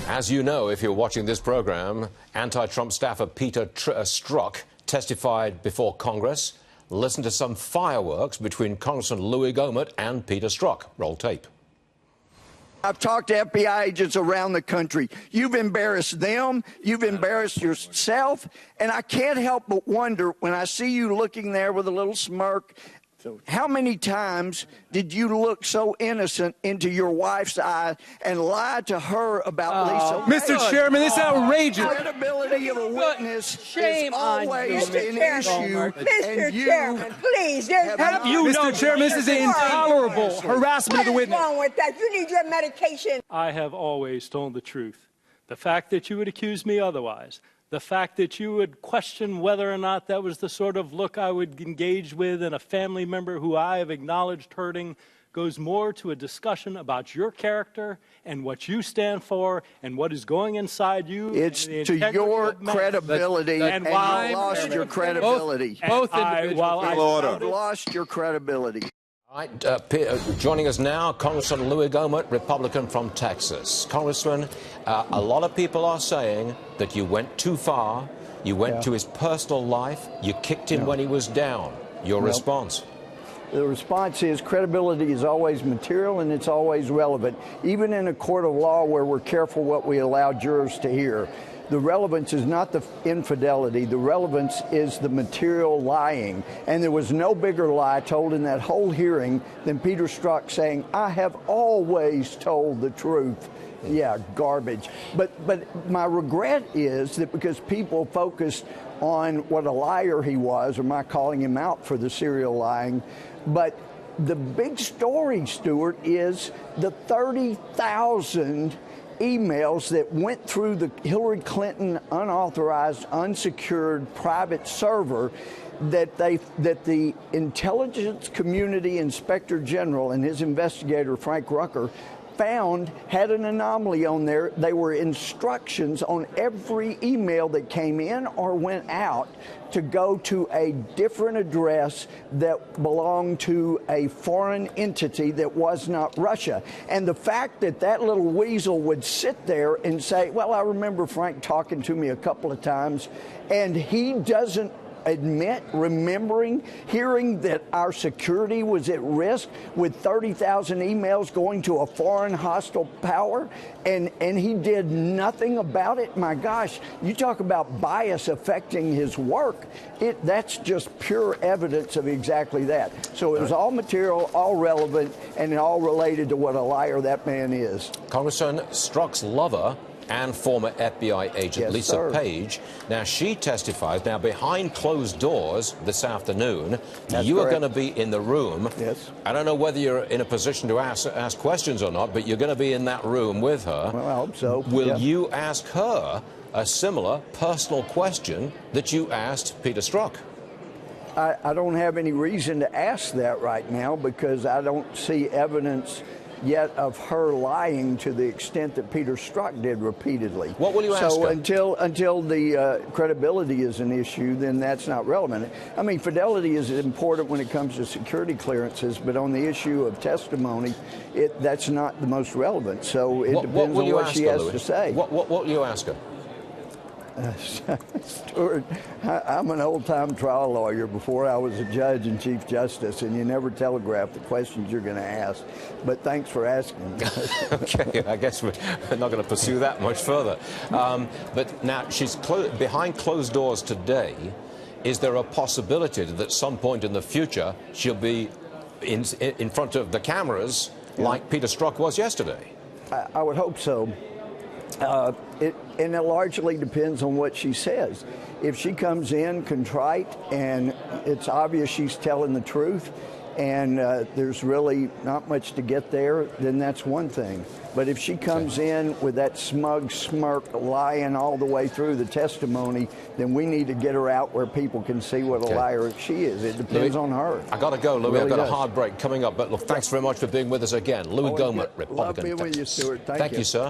As you know, if you're watching this program, anti-Trump staffer Peter Strzok testified before Congress. Listen to some fireworks between Congressman Louie Gohmert and Peter Strzok. Roll tape. I've talked to FBI agents around the country. You've embarrassed them. You've embarrassed yourself. And I can't help but wonder, when I see you looking there with a little smirk, how many times did you look so innocent into your wife's eye and lie to her about Lisa? Mr. Chairman, this is outrageous. The credibility of a witness Shame is always on an issue. Mr. Chairman, please. Have you Mr. Chairman, this is intolerable harassment of the witness. What's wrong with that? You need your medication. I have always told the truth. The fact that you would accuse me otherwise, the fact that you would question whether or not that was the sort of look I would engage with in a family member who I have acknowledged hurting, goes more to a discussion about your character and what you stand for and what is going inside you. It's to your credibility, and you lost your credibility. Both individuals. You've lost your credibility. All right, joining us now, Congressman Louie Gohmert, Republican from Texas. Congressman, a lot of people are saying that you went too far, you went to his personal life, you kicked him when he was down. Your response? The response is credibility is always material and it's always relevant, even in a court of law where we're careful what we allow jurors to hear. The relevance is not the infidelity. The relevance is the material lying. And there was no bigger lie told in that whole hearing than Peter Strzok saying, I have always told the truth. Yeah, garbage. But my regret is that because people focused on what a liar he was, or my calling him out for the serial lying, but the big story, Stuart, is the 30,000 emails that went through the Hillary Clinton unauthorized, unsecured private server that the intelligence community inspector general and his investigator, Frank Rucker, found had an anomaly on there. They were instructions on every email that came in or went out to go to a different address that belonged to a foreign entity that was not Russia. And the fact that that little weasel would sit there and say, well, I remember Frank talking to me a couple of times, and he doesn't admit hearing that our security was at risk with 30,000 emails going to a foreign hostile power, and he did nothing about it. My gosh, you talk about bias affecting his work. That's just pure evidence of exactly that. So it was all material, all relevant, and all related to what a liar that man is. Congressman Strzok's lover and former FBI agent Lisa Page. Now, she testifies now behind closed doors this afternoon. You are going to be in the room. Yes. I don't know whether you're in a position to ask questions or not, but you're going to be in that room with her. Well, I hope so. Will you ask her a similar personal question that you asked Peter Strzok? I don't have any reason to ask that right now because I don't see evidence yet of her lying to the extent that Peter Strzok did repeatedly. What will you ask her? So until the credibility is an issue, then that's not relevant. I mean, fidelity is important when it comes to security clearances, but on the issue of testimony, that's not the most relevant. So it depends on what she has to say. What will you ask her? Stuart, I'm an old-time trial lawyer before I was a judge and Chief Justice, and you never telegraph the questions you're going to ask. But thanks for asking. Okay, I guess we're not going to pursue that much further. But now, she's behind closed doors today. Is there a possibility that at some point in the future she'll be in front of the cameras like Peter Strzok was yesterday? I would hope so. And it largely depends on what she says. If she comes in contrite and it's obvious she's telling the truth and there's really not much to get there, then that's one thing. But if she comes in with that smug smirk lying all the way through the testimony, then we need to get her out where people can see what a liar she is. It depends on her. I got to go, Louie. Really I've got a hard break coming up. But look, thanks very much for being with us again. Louie Gohmert, Republican. Love being with you, Stuart. Thank you. Thank you, sir.